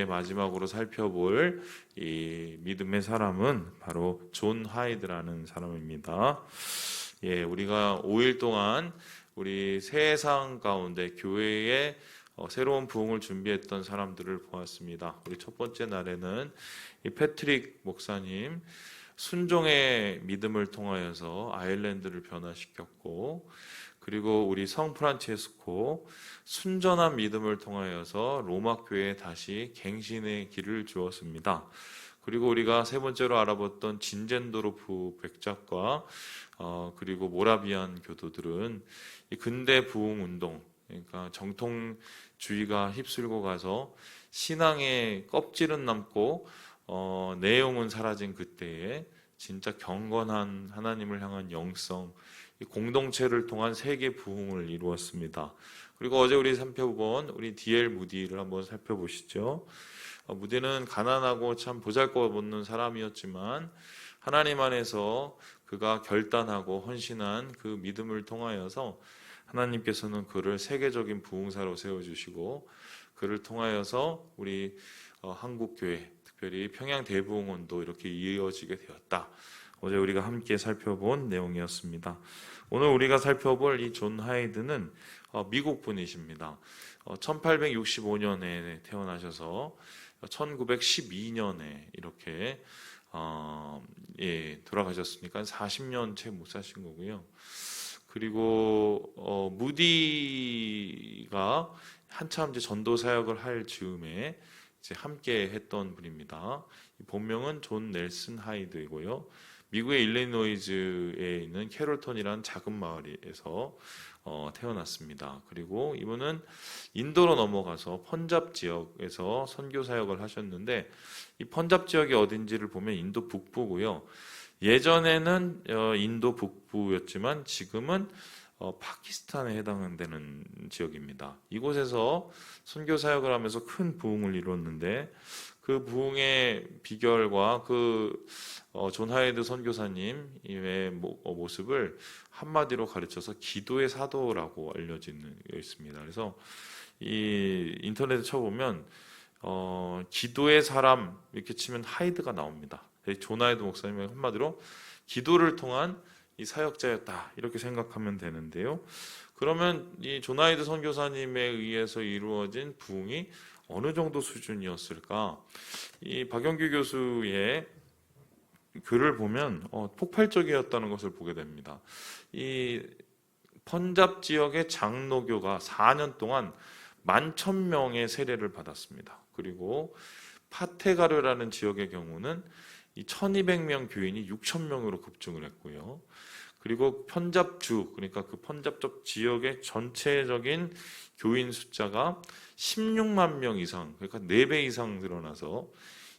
함께 마지막으로 살펴볼 이 믿음의 사람은 바로 존 하이드라는 사람입니다. 예, 우리가 5일 동안 우리 세상 가운데 교회에 새로운 부흥을 준비했던 사람들을 보았습니다. 우리 첫 번째 날에는 이 패트릭 목사님 순종의 믿음을 통하여서 아일랜드를 변화시켰고, 그리고 우리 성 프란체스코 순전한 믿음을 통하여서 로마 교회에 다시 갱신의 길을 주었습니다. 그리고 우리가 세 번째로 알아봤던 진젠도르프 백작과 그리고 모라비안 교도들은 이 근대 부흥 운동, 그러니까 정통주의가 휩쓸고 가서 신앙의 껍질은 남고 내용은 사라진 그때에 진짜 경건한 하나님을 향한 영성, 이 공동체를 통한 세계 부흥을 이루었습니다. 그리고 어제 우리 살펴본 우리 D.L. 무디를 한번 살펴보시죠. 무디는 가난하고 참 보잘것없는 사람이었지만 하나님 안에서 그가 결단하고 헌신한 그 믿음을 통하여서 하나님께서는 그를 세계적인 부흥사로 세워주시고, 그를 통하여서 우리 한국교회, 특별히 평양대부흥원도 이렇게 이어지게 되었다. 어제 우리가 함께 살펴본 내용이었습니다. 오늘 우리가 살펴볼 이 존 하이드는 미국 분이십니다. 1865년에 태어나셔서 1912년에 이렇게 돌아가셨으니까 40년 채 못 사신 거고요. 그리고 무디가 한참 이제 전도 사역을 할 즈음에 이제 함께 했던 분입니다. 본명은 존 넬슨 하이드이고요. 미국의 일리노이즈에 있는 캐롤턴이라는 작은 마을에서 태어났습니다. 그리고 이분은 인도로 넘어가서 펀잡 지역에서 선교 사역을 하셨는데, 이 펀잡 지역이 어딘지를 보면 인도 북부고요. 예전에는 인도 북부였지만 지금은 파키스탄에 해당되는 지역입니다. 이곳에서 선교 사역을 하면서 큰 부흥을 이뤘는데, 그 부흥의 비결과 그 존 하이드 선교사님의 모습을 한마디로 가르쳐서 기도의 사도라고 알려지는 있습니다. 그래서 이 인터넷에 쳐보면 기도의 사람 이렇게 치면 하이드가 나옵니다. 존 하이드 목사님의 한마디로 기도를 통한 이 사역자였다, 이렇게 생각하면 되는데요. 그러면 이 존 하이드 선교사님에 의해서 이루어진 부흥이 어느 정도 수준이었을까? 이 박영규 교수의 글을 보면 폭발적이었다는 것을 보게 됩니다. 이 펀잡 지역의 장로교가 4년 동안 11,000명의 세례를 받았습니다. 그리고 파테가르라는 지역의 경우는 이 1,200명 교인이 6,000명으로 급증을 했고요. 그리고 펀잡주, 그러니까 그 펀잡적 지역의 전체적인 교인 숫자가 16만 명 이상, 그러니까 4배 이상 늘어나서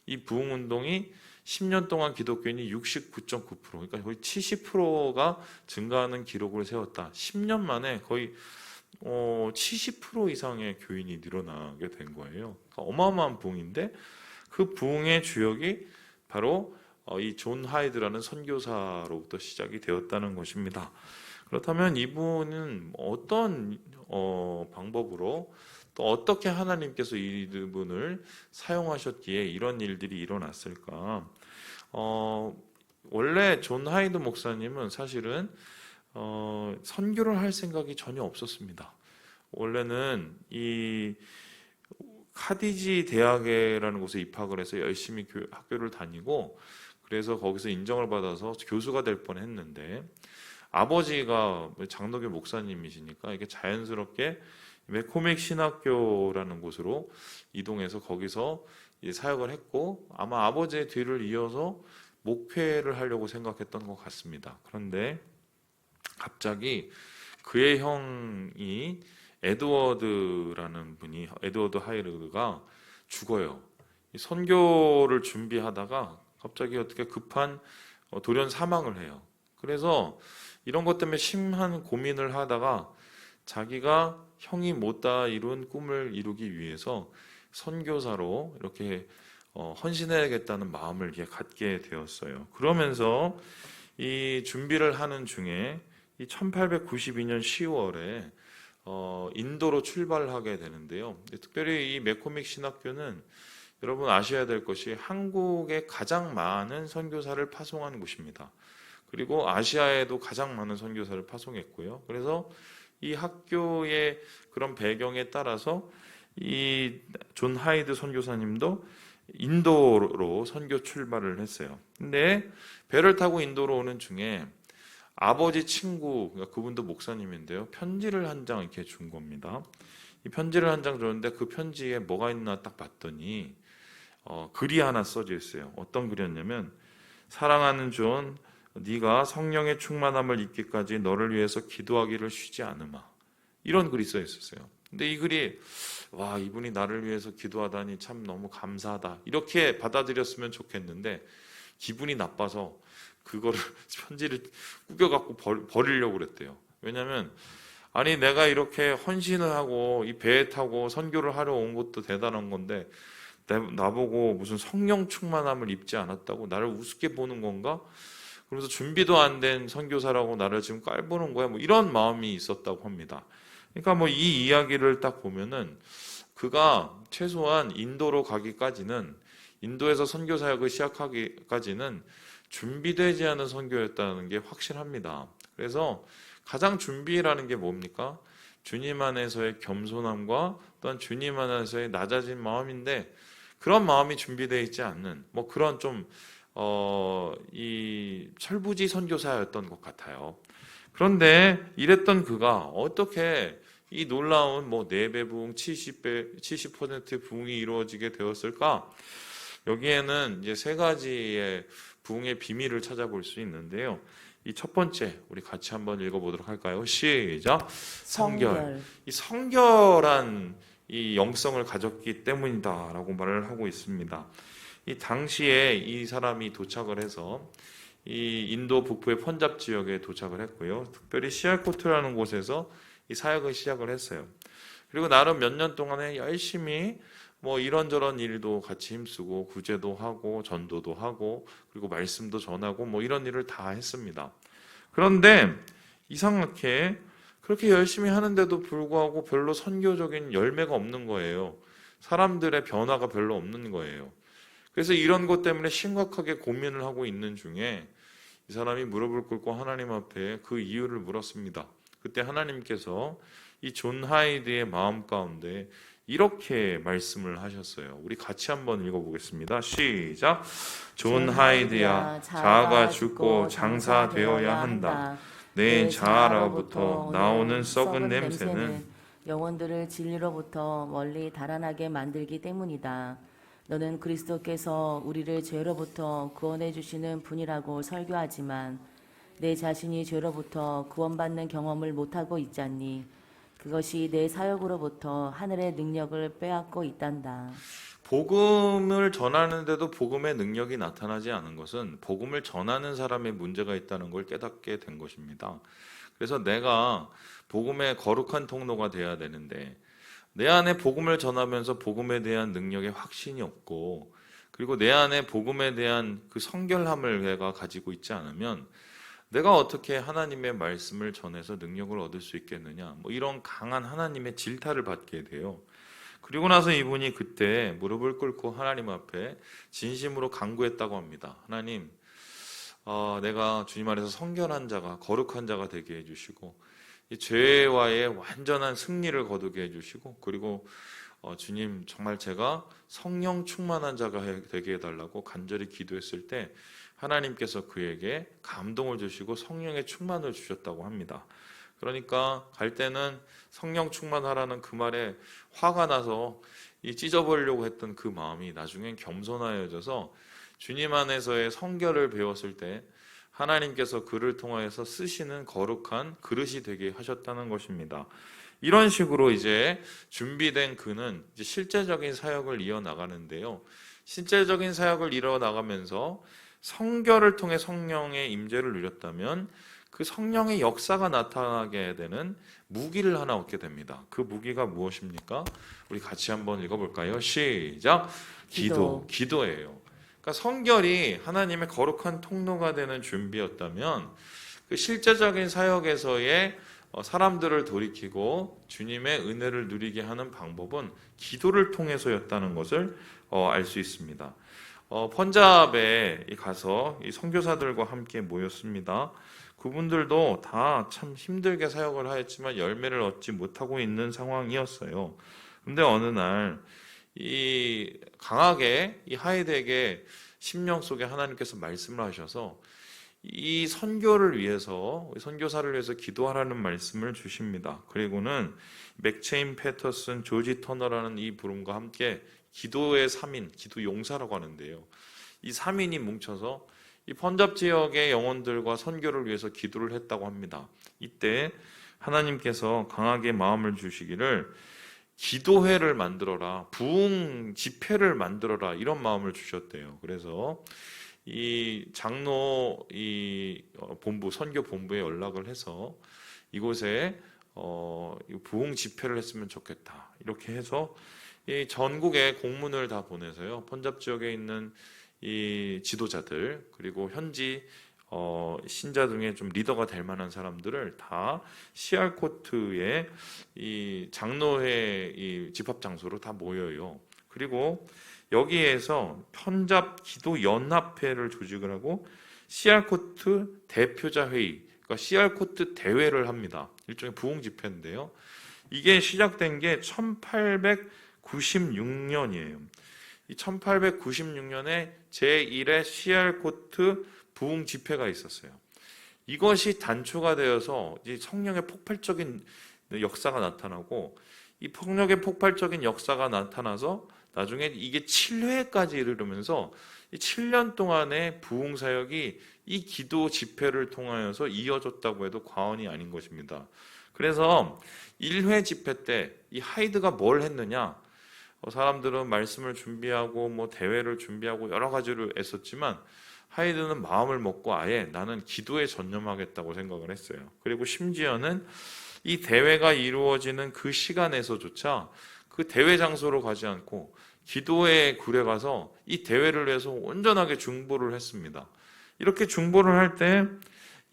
이 부흥운동이 10년 동안 기독교인이 69.9%, 그러니까 거의 70%가 증가하는 기록을 세웠다. 10년 만에 거의 70% 이상의 교인이 늘어나게 된 거예요. 그러니까 어마어마한 부흥인데, 그 부흥의 주역이 바로 이 존 하이드라는 선교사로부터 시작이 되었다는 것입니다. 그렇다면 이분은 어떤 방법으로, 또 어떻게 하나님께서 이분을 사용하셨기에 이런 일들이 일어났을까? 원래 존 하이드 목사님은 사실은 선교를 할 생각이 전혀 없었습니다. 원래는 이 카디지 대학이라는 곳에 입학을 해서 열심히 학교를 다니고, 그래서 거기서 인정을 받아서 교수가 될 뻔했는데, 아버지가 장로교 목사님이시니까 이게 자연스럽게 메코맥 신학교라는 곳으로 이동해서 거기서 사역을 했고, 아마 아버지의 뒤를 이어서 목회를 하려고 생각했던 것 같습니다. 그런데 갑자기 그의 형이 에드워드라는 분이, 에드워드 하이드가 죽어요. 선교를 준비하다가 갑자기 어떻게 급한 돌연 사망을 해요. 그래서 이런 것 때문에 심한 고민을 하다가 자기가 형이 못다 이룬 꿈을 이루기 위해서 선교사로 이렇게 헌신해야겠다는 마음을 갖게 되었어요. 그러면서 이 준비를 하는 중에 이 1892년 10월에 인도로 출발하게 되는데요. 특별히 이 메코믹 신학교는 여러분 아셔야 될 것이 한국에 가장 많은 선교사를 파송한 곳입니다. 그리고 아시아에도 가장 많은 선교사를 파송했고요. 그래서 이 학교의 그런 배경에 따라서 이 존 하이드 선교사님도 인도로 선교 출발을 했어요. 근데 배를 타고 인도로 오는 중에 아버지 친구, 그러니까 그분도 목사님인데요, 편지를 한 장 이렇게 준 겁니다. 이 편지를 한 장 줬는데 그 편지에 뭐가 있나 딱 봤더니 글이 하나 써져 있어요. 어떤 글이었냐면, 사랑하는 존, 네가 성령의 충만함을 입기까지 너를 위해서 기도하기를 쉬지 않으마. 이런 글이 써 있었어요. 근데 이 글이 와, 이분이 나를 위해서 기도하다니 참 너무 감사하다, 이렇게 받아들였으면 좋겠는데 기분이 나빠서 그거를 편지를 꾸겨갖고 버리려고 그랬대요. 왜냐하면 아니 내가 이렇게 헌신을 하고 이 배에 타고 선교를 하러 온 것도 대단한 건데 나보고 무슨 성령 충만함을 입지 않았다고 나를 우습게 보는 건가? 그러면서 준비도 안 된 선교사라고 나를 지금 깔보는 거야, 뭐 이런 마음이 있었다고 합니다. 그러니까 뭐 이 이야기를 딱 보면은 그가 최소한 인도로 가기까지는, 인도에서 선교 사역을 시작하기까지는 준비되지 않은 선교였다는 게 확실합니다. 그래서 가장 준비라는 게 뭡니까? 주님 안에서의 겸손함과 또한 주님 안에서의 낮아진 마음인데, 그런 마음이 준비되어 있지 않는 뭐 그런 좀 이 철부지 선교사였던 것 같아요. 그런데 이랬던 그가 어떻게 이 놀라운 뭐 4배 부흥, 70% 부흥이 이루어지게 되었을까? 여기에는 이제 3가지의 부흥의 비밀을 찾아볼 수 있는데요. 이 첫 번째, 우리 같이 한번 읽어보도록 할까요? 시작. 성결. 이 성결한 이 영성을 가졌기 때문이다라고 말을 하고 있습니다. 이 당시에 이 사람이 도착을 해서 이 인도 북부의 펀잡 지역에 도착을 했고요. 특별히 시알코트라는 곳에서 이 사역을 시작을 했어요. 그리고 나름 몇 년 동안에 열심히 뭐 이런저런 일도 같이 힘쓰고 구제도 하고 전도도 하고 그리고 말씀도 전하고 뭐 이런 일을 다 했습니다. 그런데 이상하게 그렇게 열심히 하는데도 불구하고 별로 선교적인 열매가 없는 거예요. 사람들의 변화가 별로 없는 거예요. 그래서 이런 것 때문에 심각하게 고민을 하고 있는 중에 이 사람이 무릎을 꿇고 하나님 앞에 그 이유를 물었습니다. 그때 하나님께서 이 존 하이드의 마음 가운데 이렇게 말씀을 하셨어요. 우리 같이 한번 읽어보겠습니다. 시작. 존 하이드야, 자아가 죽고 장사되어야 한다. 내 자아로부터 나오는 썩은 냄새는 영혼들을 진리로부터 멀리 달아나게 만들기 때문이다. 너는 그리스도께서 우리를 죄로부터 구원해 주시는 분이라고 설교하지만 내 자신이 죄로부터 구원받는 경험을 못하고 있잖니. 그것이 내 사역으로부터 하늘의 능력을 빼앗고 있단다. 복음을 전하는데도 복음의 능력이 나타나지 않은 것은 복음을 전하는 사람의 문제가 있다는 걸 깨닫게 된 것입니다. 그래서 내가 복음의 거룩한 통로가 돼야 되는데 내 안에 복음을 전하면서 복음에 대한 능력의 확신이 없고, 그리고 내 안에 복음에 대한 그 성결함을 내가 가지고 있지 않으면 내가 어떻게 하나님의 말씀을 전해서 능력을 얻을 수 있겠느냐, 뭐 이런 강한 하나님의 질타를 받게 돼요. 그리고 나서 이분이 그때 무릎을 꿇고 하나님 앞에 진심으로 간구했다고 합니다. 하나님, 내가 주님 안에서 성결한 자가, 거룩한 자가 되게 해주시고 이 죄와의 완전한 승리를 거두게 해주시고, 그리고 주님, 정말 제가 성령 충만한 자가 되게 해달라고 간절히 기도했을 때 하나님께서 그에게 감동을 주시고 성령의 충만을 주셨다고 합니다. 그러니까 갈 때는 성령 충만하라는 그 말에 화가 나서 이 찢어버리려고 했던 그 마음이 나중엔 겸손하여져서 주님 안에서의 성결을 배웠을 때 하나님께서 그를 통하여서 쓰시는 거룩한 그릇이 되게 하셨다는 것입니다. 이런 식으로 이제 준비된 그는 이제 실제적인 사역을 이어나가는데요. 실제적인 사역을 이어나가면서 성결을 통해 성령의 임재를 누렸다면 그 성령의 역사가 나타나게 되는 무기를 하나 얻게 됩니다. 그 무기가 무엇입니까? 우리 같이 한번 읽어볼까요? 시작. 기도예요. 그러니까 성결이 하나님의 거룩한 통로가 되는 준비였다면 그 실제적인 사역에서의 사람들을 돌이키고 주님의 은혜를 누리게 하는 방법은 기도를 통해서였다는 것을 알 수 있습니다. 펀잡에 가서 이 선교사들과 함께 모였습니다. 그분들도 다 참 힘들게 사역을 하였지만 열매를 얻지 못하고 있는 상황이었어요. 근데 어느 날 이 강하게 이 하이드에게 심령 속에 하나님께서 말씀을 하셔서 이 선교를 위해서, 선교사를 위해서 기도하라는 말씀을 주십니다. 그리고는 맥체인 패터슨, 조지 터너라는 이 부름과 함께 기도의 3인, 기도 용사라고 하는데요. 이 3인이 뭉쳐서 이 펀잡 지역의 영혼들과 선교를 위해서 기도를 했다고 합니다. 이때 하나님께서 강하게 마음을 주시기를 기도회를 만들어라, 부흥 집회를 만들어라, 이런 마음을 주셨대요. 그래서 이 장로 본부, 선교 본부에 연락을 해서 이곳에 부흥 집회를 했으면 좋겠다, 이렇게 해서 이 전국에 공문을 다 보내서요, 펀잡 지역에 있는 이 지도자들, 그리고 현지 신자 등의 좀 리더가 될 만한 사람들을 다 시알코트의 이 장로회 이 집합 장소로 다 모여요. 그리고 여기에서 펀잡 기도 연합회를 조직을 하고 시알코트 대표자 회의, 그러니까 시알코트 대회를 합니다. 일종의 부흥 집회인데요. 이게 시작된 게 1896년이에요. 이 1896년에 제1회 시알코트 부흥 집회가 있었어요. 이것이 단초가 되어서 이제 성령의 폭발적인 역사가 나타나고, 이 폭력의 폭발적인 역사가 나타나서 나중에 이게 7회까지 이르르면서 이 7년 동안의 부흥 사역이 이 기도 집회를 통하여서 이어졌다고 해도 과언이 아닌 것입니다. 그래서 1회 집회 때 이 하이드가 뭘 했느냐? 사람들은 말씀을 준비하고 뭐 대회를 준비하고 여러 가지를 애썼지만 하이드는 마음을 먹고 아예 나는 기도에 전념하겠다고 생각을 했어요. 그리고 심지어는 이 대회가 이루어지는 그 시간에서조차 그 대회 장소로 가지 않고 기도의 굴에 가서 이 대회를 위해서 온전하게 중보를 했습니다. 이렇게 중보를 할 때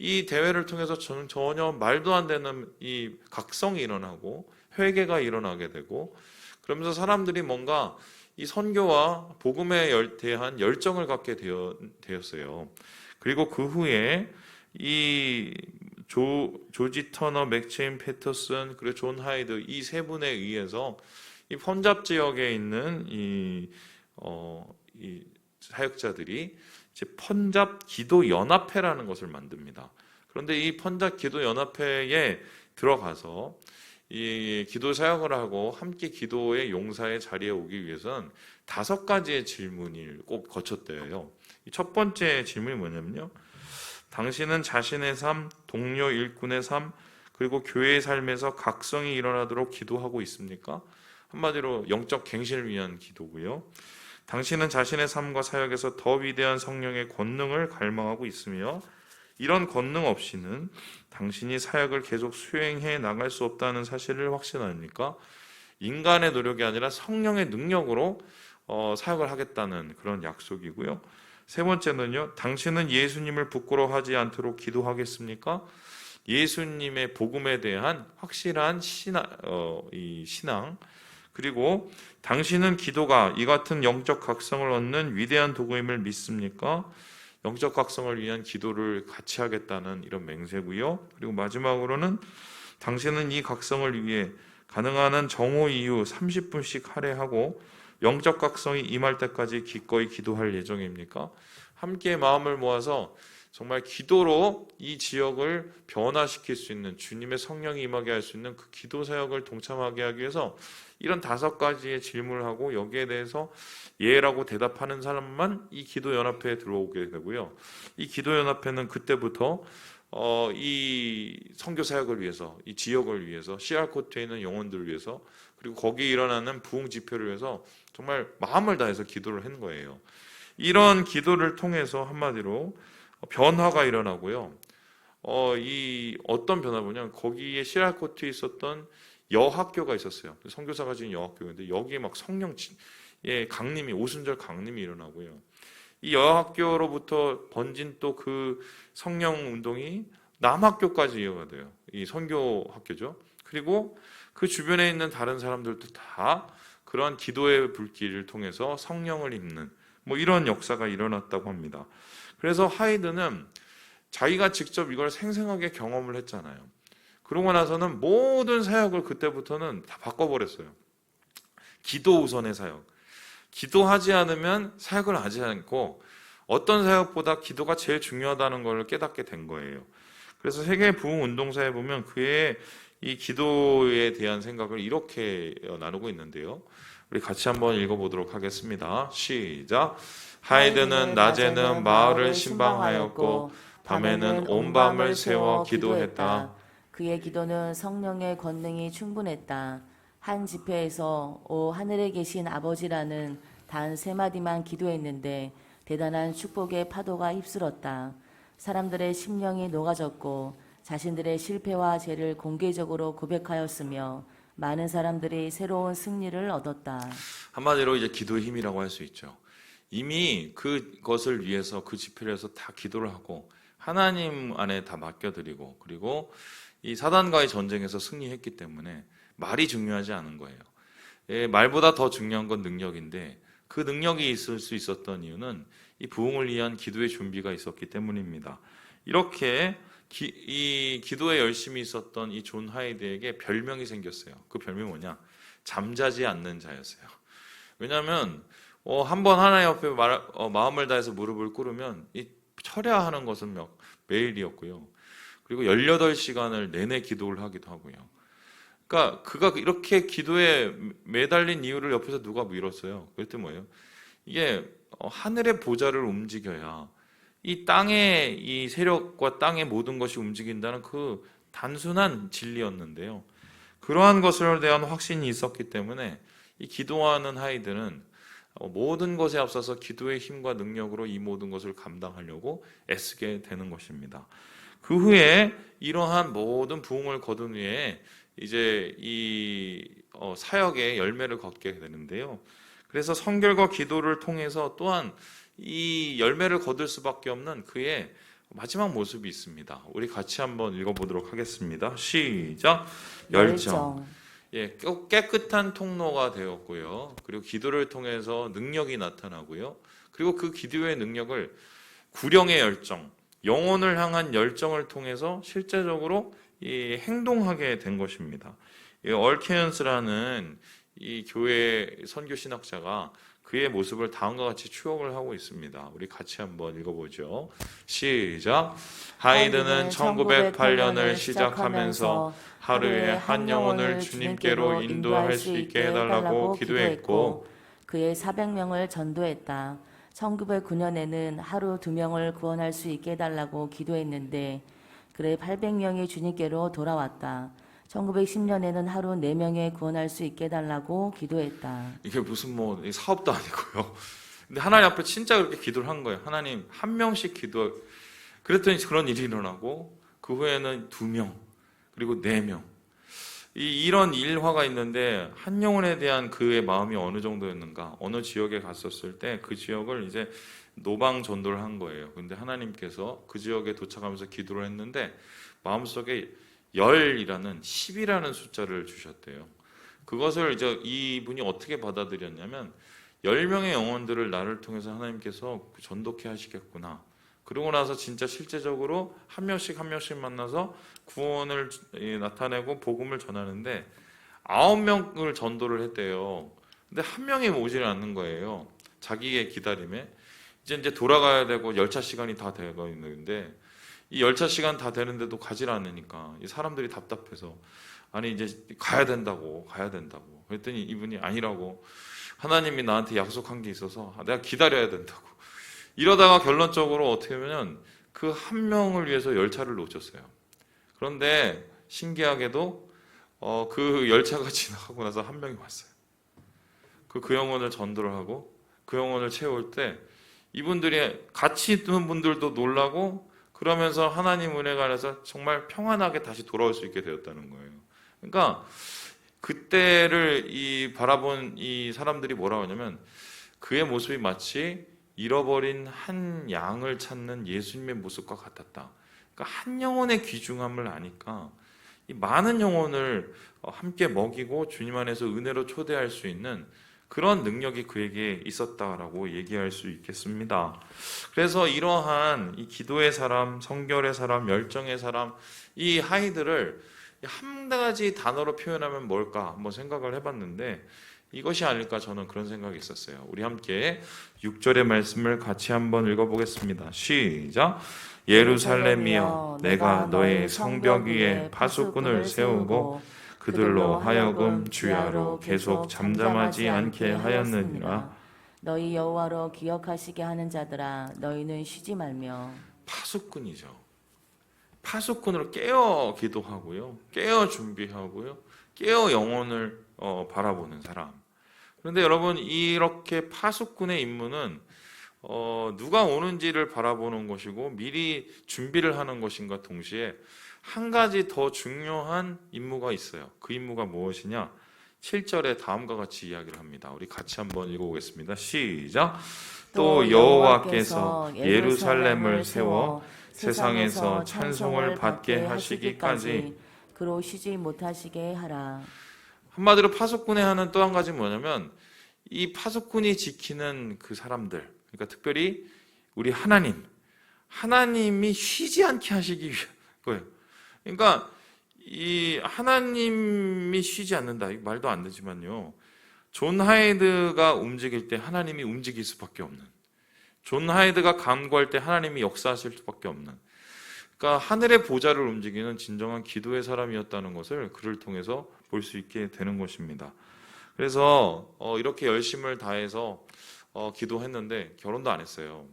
이 대회를 통해서 저는 전혀 말도 안 되는 이 각성이 일어나고 회개가 일어나게 되고, 그러면서 사람들이 뭔가 이 선교와 복음에 대한 열정을 갖게 되었어요. 그리고 그 후에 이 조지 터너, 맥체인 패터슨, 그리고 존 하이드, 이 세 분에 의해서 이 펀잡 지역에 있는 이 사역자들이 이제 펀잡 기도 연합회라는 것을 만듭니다. 그런데 이 펀잡 기도 연합회에 들어가서 이 기도 사역을 하고 함께 기도의 용사의 자리에 오기 위해서는 5가지의 질문을 꼭 거쳤대요. 첫 번째 질문이 뭐냐면요, 당신은 자신의 삶, 동료 일꾼의 삶, 그리고 교회의 삶에서 각성이 일어나도록 기도하고 있습니까? 한마디로 영적 갱신을 위한 기도고요. 당신은 자신의 삶과 사역에서 더 위대한 성령의 권능을 갈망하고 있으며 이런 권능 없이는 당신이 사역을 계속 수행해 나갈 수 없다는 사실을 확신합니까? 인간의 노력이 아니라 성령의 능력으로 사역을 하겠다는 그런 약속이고요. 세 번째는요, 당신은 예수님을 부끄러워하지 않도록 기도하겠습니까? 예수님의 복음에 대한 확실한 신앙, 그리고 당신은 기도가 이 같은 영적 각성을 얻는 위대한 도구임을 믿습니까? 영적 각성을 위한 기도를 같이 하겠다는 이런 맹세고요. 그리고 마지막으로는 당신은 이 각성을 위해 가능한 한 정오 이후 30분씩 할애하고 영적 각성이 임할 때까지 기꺼이 기도할 예정입니까? 함께 마음을 모아서 정말 기도로 이 지역을 변화시킬 수 있는, 주님의 성령이 임하게 할 수 있는 그 기도 사역을 동참하게 하기 위해서 이런 5가지의 질문을 하고 여기에 대해서 예라고 대답하는 사람만 이 기도연합회에 들어오게 되고요. 이 기도연합회는 그때부터 이 선교 사역을 위해서, 이 지역을 위해서, 시알코트에 있는 영혼들을 위해서, 그리고 거기에 일어나는 부흥 집회를 위해서 정말 마음을 다해서 기도를 한 거예요. 이런 기도를 통해서 한마디로 변화가 일어나고요. 이 어떤 변화냐면 거기에 시알코트에 있었던 여학교가 있었어요. 선교사가 지은 여학교인데 여기에 막 성령의 강림이, 오순절 강림이 일어나고요. 이 여학교로부터 번진 또 그 성령 운동이 남학교까지 이어가 돼요. 이 선교 학교죠. 그리고 그 주변에 있는 다른 사람들도 다 그런 기도의 불길을 통해서 성령을 입는 뭐 이런 역사가 일어났다고 합니다. 그래서 하이드는 자기가 직접 이걸 생생하게 경험을 했잖아요. 그러고 나서는 모든 사역을 그때부터는 다 바꿔버렸어요. 기도 우선의 사역. 기도하지 않으면 사역을 하지 않고 어떤 사역보다 기도가 제일 중요하다는 걸 깨닫게 된 거예요. 그래서 세계 부흥 운동사에 보면 그의 이 기도에 대한 생각을 이렇게 나누고 있는데요. 우리 같이 한번 읽어보도록 하겠습니다. 시작. 하이드는 낮에는 마을을 신방하였고 밤에는 온 밤을 새워 기도했다. 그의 기도는 성령의 권능이 충분했다. 한 집회에서 오 하늘에 계신 아버지라는 단 세 마디만 기도했는데 대단한 축복의 파도가 휩쓸었다. 사람들의 심령이 녹아졌고 자신들의 실패와 죄를 공개적으로 고백하였으며 많은 사람들이 새로운 승리를 얻었다. 한마디로 이제 기도의 힘이라고 할 수 있죠. 이미 그것을 위해서 그 집회를 해서 다 기도를 하고 하나님 안에 다 맡겨드리고 그리고 이 사단과의 전쟁에서 승리했기 때문에 말이 중요하지 않은 거예요. 말보다 더 중요한 건 능력인데 그 능력이 있을 수 있었던 이유는 이 부흥을 위한 기도의 준비가 있었기 때문입니다. 이렇게 이 기도에 열심히 있었던 이 존 하이드에게 별명이 생겼어요. 그 별명이 뭐냐? 잠자지 않는 자였어요. 왜냐하면 한번 하나님 앞에 마음을 다해서 무릎을 꿇으면 이 철야하는 것은 매일이었고요. 그리고 18시간을 내내 기도를 하기도 하고요. 그러니까 그가 이렇게 기도에 매달린 이유를 옆에서 누가 밀었어요. 그랬더니 뭐예요? 이게 하늘의 보좌를 움직여야 이 땅의 이 세력과 땅의 모든 것이 움직인다는 그 단순한 진리였는데요. 그러한 것을 대한 확신이 있었기 때문에 이 기도하는 하이드는 모든 것에 앞서서 기도의 힘과 능력으로 이 모든 것을 감당하려고 애쓰게 되는 것입니다. 그 후에 이러한 모든 부흥을 거둔 후에 이제 이 사역의 열매를 걷게 되는데요. 그래서 성결과 기도를 통해서 또한 이 열매를 거둘 수밖에 없는 그의 마지막 모습이 있습니다. 우리 같이 한번 읽어보도록 하겠습니다. 시작. 열정. 깨끗한 통로가 되었고요. 그리고 기도를 통해서 능력이 나타나고요. 그리고 그 기도의 능력을 구령의 열정, 영혼을 향한 열정을 통해서 실제적으로 행동하게 된 것입니다. 얼케언스라는 이 교회 선교 신학자가 그의 모습을 다음과 같이 추억을 하고 있습니다. 우리 같이 한번 읽어보죠. 시작. 하이드는 1908년을 시작하면서 하루에 한 영혼을 주님께로 인도할 수 있게 해달라고 기도했고 그의 400명을 전도했다. 1909년에는 하루 2명을 구원할 수 있게 해달라고 기도했는데 그의 800명이 주님께로 돌아왔다. 1910년에는 하루 4명에 구원할 수 있게 해달라고 기도했다. 이게 무슨 사업도 아니고요. 근데 하나님 앞에 진짜 그렇게 기도를 한 거예요. 하나님 한 명씩 기도. 그랬더니 그런 일이 일어나고 그 후에는 2명 그리고 4명. 이런 일화가 있는데 한 영혼에 대한 그의 마음이 어느 정도였는가? 어느 지역에 갔었을 때 그 지역을 이제 노방 전도를 한 거예요. 근데 하나님께서 그 지역에 도착하면서 기도를 했는데 마음속에 10이라는 숫자를 주셨대요. 그것을 이제 이분이 어떻게 받아들였냐면 10명의 영혼들을 나를 통해서 하나님께서 전도케 하시겠구나. 그러고 나서 진짜 실제적으로 한 명씩 만나서 구원을 나타내고 복음을 전하는데 9명을 전도를 했대요. 근데 한 명이 오질 않는 거예요. 자기의 기다림에. 이제 돌아가야 되고 열차 시간이 다 되고 있는데 이 열차 시간 다 되는데도 가질 않으니까 이 사람들이 답답해서 아니 이제 가야 된다고 그랬더니 이분이 아니라고 하나님이 나한테 약속한 게 있어서 내가 기다려야 된다고 이러다가 결론적으로 어떻게 하면 그 한 명을 위해서 열차를 놓쳤어요. 그런데 신기하게도 그 열차가 지나가고 나서 한 명이 왔어요. 그 영혼을 전도를 하고 그 영혼을 채울 때 이분들이 같이 있는 분들도 놀라고 그러면서 하나님 은혜가 안에서 정말 평안하게 다시 돌아올 수 있게 되었다는 거예요. 그러니까 그때를 바라본 이 사람들이 뭐라고 하냐면 그의 모습이 마치 잃어버린 한 양을 찾는 예수님의 모습과 같았다. 그러니까 한 영혼의 귀중함을 아니까 이 많은 영혼을 함께 먹이고 주님 안에서 은혜로 초대할 수 있는 그런 능력이 그에게 있었다라고 얘기할 수 있겠습니다. 그래서 이러한 이 기도의 사람, 성결의 사람, 열정의 사람, 이 하이들을 한 가지 단어로 표현하면 뭘까 한번 생각을 해봤는데 이것이 아닐까 저는 그런 생각이 있었어요. 우리 함께 6절의 말씀을 같이 한번 읽어보겠습니다. 시작. 예루살렘이여 내가 너의 성벽 위에 파수꾼을 세우고 그들로 하여금 주야로 계속 잠잠하지 않게 하였느니라. 너희 여호와로 기억하시게 하는 자들아 너희는 쉬지 말며. 파수꾼이죠. 파수꾼으로 깨어 기도하고요, 깨어 준비하고요, 깨어 영혼을 바라보는 사람. 그런데 여러분 이렇게 파수꾼의 임무는 누가 오는지를 바라보는 것이고 미리 준비를 하는 것인가 동시에 한 가지 더 중요한 임무가 있어요. 그 임무가 무엇이냐? 7절에 다음과 같이 이야기를 합니다. 우리 같이 한번 읽어보겠습니다. 시작. 또 여호와께서 예루살렘을 세워 세상에서 찬송을 받게 하시기까지 그로 쉬지 못하시게 하라. 한마디로 파수꾼의 하는 또 한 가지 뭐냐면 이 파수꾼이 지키는 그 사람들, 그러니까 특별히 우리 하나님이 쉬지 않게 하시기 위한 거예요. 그러니까 이 하나님이 쉬지 않는다, 이 말도 안 되지만요, 존 하이드가 움직일 때 하나님이 움직일 수밖에 없는, 존 하이드가 간구할 때 하나님이 역사하실 수밖에 없는, 그러니까 하늘의 보좌를 움직이는 진정한 기도의 사람이었다는 것을 그를 통해서 볼 수 있게 되는 것입니다. 그래서 이렇게 열심을 다해서 기도했는데 결혼도 안 했어요.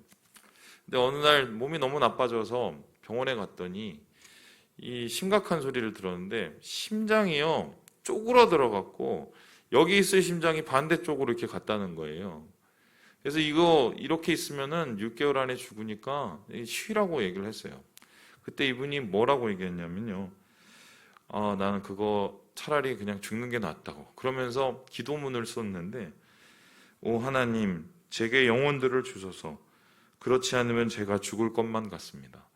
근데 어느 날 몸이 너무 나빠져서 병원에 갔더니 이 심각한 소리를 들었는데 심장이요 쪼그러 들어갔고 여기 있을 심장이 반대쪽으로 이렇게 갔다는 거예요. 그래서 이거 이렇게 있으면은 6개월 안에 죽으니까 쉬라고 얘기를 했어요. 그때 이분이 뭐라고 얘기했냐면요, 나는 그거 차라리 그냥 죽는 게 낫다고, 그러면서 기도문을 썼는데, 오 하나님 제게 영혼들을 주소서, 그렇지 않으면 제가 죽을 것만 같습니다.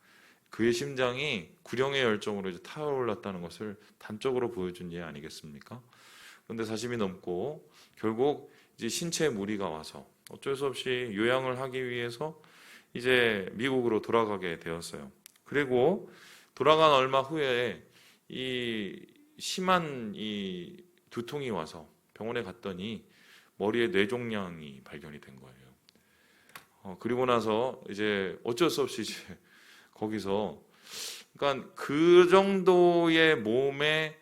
그의 심장이 구령의 열정으로 이제 타올랐다는 것을 단적으로 보여준 예 아니겠습니까? 그런데 40이 넘고 결국 이제 신체에 무리가 와서 어쩔 수 없이 요양을 하기 위해서 이제 미국으로 돌아가게 되었어요. 그리고 돌아간 얼마 후에 이 심한 이 두통이 와서 병원에 갔더니 머리에 뇌종양이 발견이 된 거예요. 그리고 나서 이제 어쩔 수 없이 이제 거기서, 그러니까 그 정도의 몸에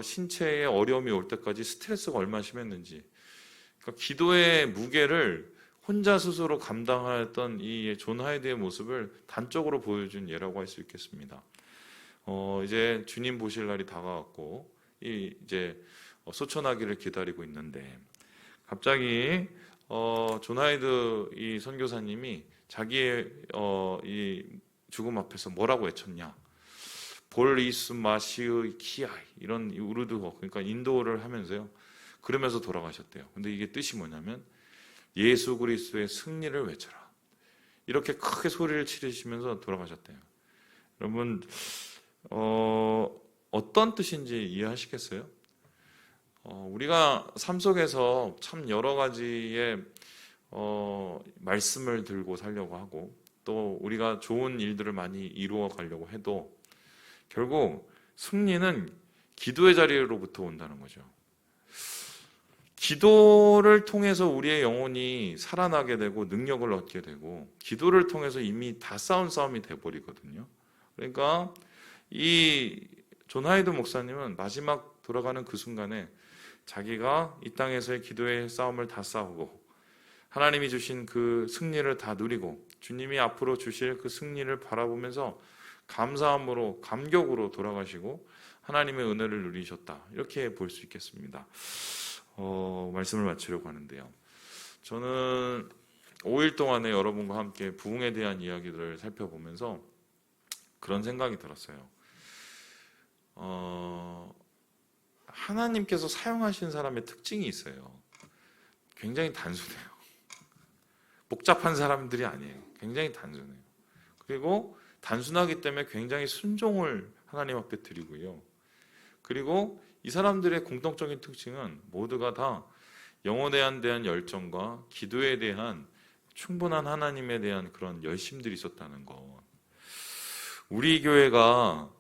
신체에 어려움이 올 때까지 스트레스가 얼마나 심했는지, 그러니까 기도의 무게를 혼자 스스로 감당하였던 이 존 하이드의 모습을 단적으로 보여준 예라고 할 수 있겠습니다. 이제 주님 보실 날이 다가왔고 이제 소천하기를 기다리고 있는데 갑자기 존 하이드 이 선교사님이 자기의 이 죽음 앞에서 뭐라고 외쳤냐? 볼 이스 마시의 키아이, 이런 우르드어, 그러니까 인도어를 하면서요, 그러면서 돌아가셨대요. 근데 이게 뜻이 뭐냐면 예수 그리스도의 승리를 외쳐라, 이렇게 크게 소리를 치르시면서 돌아가셨대요. 여러분 어떤 뜻인지 이해하시겠어요? 우리가 삶 속에서 참 여러 가지의 말씀을 들고 살려고 하고 또 우리가 좋은 일들을 많이 이루어 가려고 해도 결국 승리는 기도의 자리로부터 온다는 거죠. 기도를 통해서 우리의 영혼이 살아나게 되고 능력을 얻게 되고, 기도를 통해서 이미 다 싸운 싸움이 돼버리거든요. 그러니까 이 존 하이드 목사님은 마지막 돌아가는 그 순간에 자기가 이 땅에서의 기도의 싸움을 다 싸우고 하나님이 주신 그 승리를 다 누리고 주님이 앞으로 주실 그 승리를 바라보면서 감사함으로, 감격으로 돌아가시고 하나님의 은혜를 누리셨다, 이렇게 볼 수 있겠습니다. 말씀을 마치려고 하는데요, 저는 5일 동안에 여러분과 함께 부흥에 대한 이야기들을 살펴보면서 그런 생각이 들었어요. 하나님께서 사용하신 사람의 특징이 있어요. 굉장히 단순해요. 복잡한 사람들이 아니에요. 굉장히 단순해요. 그리고 단순하기 때문에 굉장히 순종을 하나님 앞에 드리고요. 그리고 이 사람들의 공통적인 특징은 모두가 다 영혼에 대한 열정과 기도에 대한 충분한 하나님에 대한 그런 열심들이 있었다는 것. 우리 교회가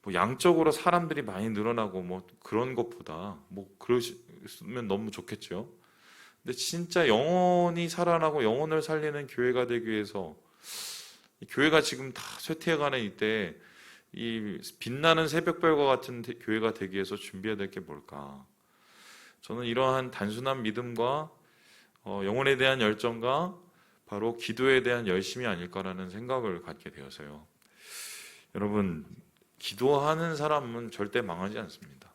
뭐 양적으로 사람들이 많이 늘어나고 뭐 그런 것보다 뭐 그러시면 너무 좋겠죠. 근데 진짜 영혼이 살아나고 영혼을 살리는 교회가 되기 위해서 교회가 지금 다 쇠퇴해가는 이때 이 빛나는 새벽별과 같은 교회가 되기 위해서 준비해야 될 게 뭘까? 저는 이러한 단순한 믿음과 영혼에 대한 열정과 바로 기도에 대한 열심이 아닐까라는 생각을 갖게 되어서요. 여러분, 기도하는 사람은 절대 망하지 않습니다.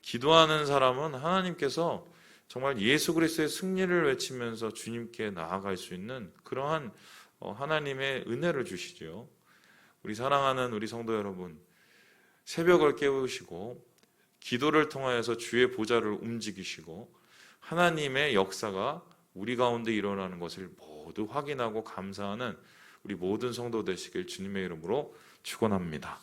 기도하는 사람은 하나님께서 정말 예수 그리스도의 승리를 외치면서 주님께 나아갈 수 있는 그러한 하나님의 은혜를 주시죠. 우리 사랑하는 우리 성도 여러분, 새벽을 깨우시고 기도를 통하여서 주의 보좌를 움직이시고 하나님의 역사가 우리 가운데 일어나는 것을 모두 확인하고 감사하는 우리 모든 성도 되시길 주님의 이름으로 축원합니다.